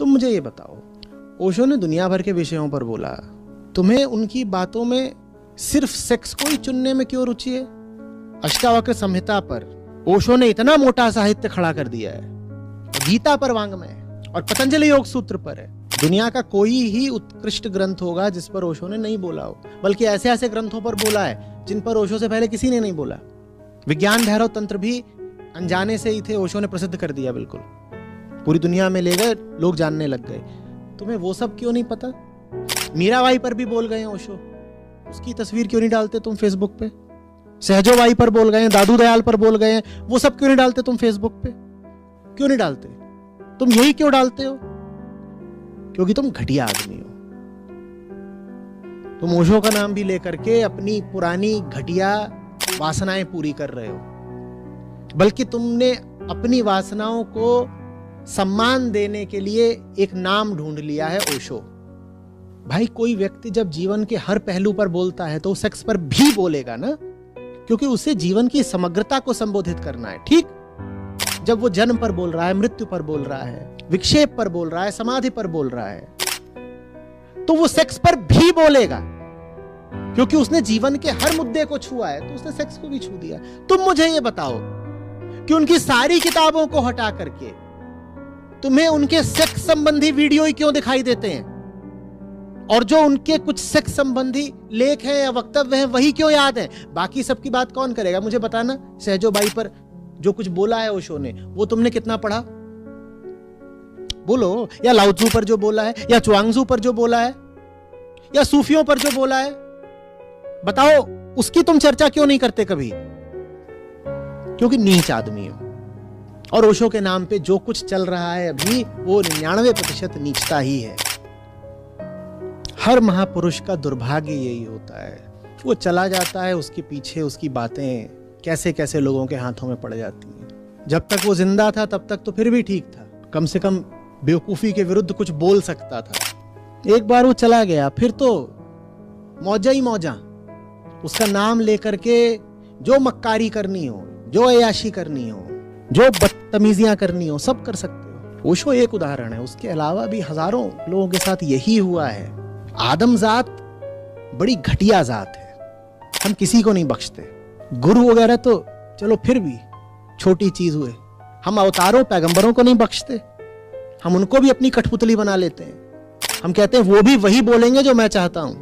तुम मुझे ये बताओ, ओशो ने दुनिया भर के विषयों पर बोला, तुम्हें उनकी बातों में सिर्फ सेक्स को ही चुनने में क्यों रुचि है? अष्टावक्र संहिता पर ओशो ने इतना मोटा साहित्य खड़ा कर दिया है, गीता पर वांग्मय और पतंजलि योग सूत्र पर है। दुनिया का कोई ही उत्कृष्ट ग्रंथ होगा जिस पर ओशो ने नहीं बोला हो, बल्कि ऐसे ऐसे ग्रंथों पर बोला है जिन पर ओशो से पहले किसी ने नहीं बोला। विज्ञान भैरव तंत्र भी अनजाने से ही थे, ओशो ने प्रसिद्ध कर दिया, बिल्कुल पूरी दुनिया में ले गए, लोग जानने लग गए। तुम्हें वो सब क्यों नहीं पता? मीराबाई पर भी बोल गए हैं ओशो, उसकी तस्वीर क्यों नहीं डालते तुम फेसबुक पे? सहजोबाई पर बोल गए हैं, दादू दयाल पर बोल गए हैं, वो सब क्यों नहीं डालते तुम फेसबुक पे? क्यों नहीं डालते? तुम यही क्यों डालते हो? क्योंकि तुम घटिया आदमी हो। तुम ओशो का नाम भी लेकर के अपनी पुरानी घटिया वासनाएं पूरी कर रहे हो, बल्कि तुमने अपनी वासनाओं को सम्मान देने के लिए एक नाम ढूंढ लिया है, ओशो। भाई, कोई व्यक्ति जब जीवन के हर पहलू पर बोलता है तो सेक्स पर भी बोलेगा ना, क्योंकि उसे जीवन की समग्रता को संबोधित करना है। ठीक, जब वो जन्म पर बोल रहा है, मृत्यु पर बोल रहा है, विक्षेप पर बोल रहा है, समाधि पर बोल रहा है, तो वो सेक्स पर भी बोलेगा, क्योंकि उसने जीवन के हर मुद्दे को छुआ है, तो उसने सेक्स को भी छू दिया। तुम मुझे ये बताओ कि उनकी सारी किताबों को हटा करके तुम्हें उनके सेक्स संबंधी वीडियो ही क्यों दिखाई देते हैं, और जो उनके कुछ सेक्स संबंधी लेख हैं या वक्तव्य हैं वही क्यों याद हैं? बाकी सबकी बात कौन करेगा? मुझे बताना, सहजोबाई पर जो कुछ बोला है ओशो ने, वो तुमने कितना पढ़ा? बोलो। या लाओत्जू पर जो बोला है, या च्वांगजू पर जो बोला है, या सूफियों पर जो बोला है, बताओ, उसकी तुम चर्चा क्यों नहीं करते कभी? क्योंकि नीच आदमी हो। और ओशो के नाम पे जो कुछ चल रहा है अभी, वो 99% नीचता ही है। हर महापुरुष का दुर्भाग्य यही होता है, वो चला जाता है, उसके पीछे उसकी बातें कैसे कैसे लोगों के हाथों में पड़ जाती हैं। जब तक वो जिंदा था तब तक तो फिर भी ठीक था, कम से कम बेवकूफी के विरुद्ध कुछ बोल सकता था। एक बार वो चला गया, फिर तो मौजा ही मौजा। उसका नाम लेकर के जो मक्कारी करनी हो, जो अय्याशी करनी हो, जो बदतमीजियां करनी हो, सब कर सकते हो। ओशो एक उदाहरण है, उसके अलावा भी हजारों लोगों के साथ यही हुआ है। आदम जात बड़ी घटिया जात है, हम किसी को नहीं बख्शते। गुरु वगैरह तो चलो फिर भी छोटी चीज हुए, हम अवतारों पैगंबरों को नहीं बख्शते। हम उनको भी अपनी कठपुतली बना लेते हैं। हम कहते हैं वो भी वही बोलेंगे जो मैं चाहता हूं।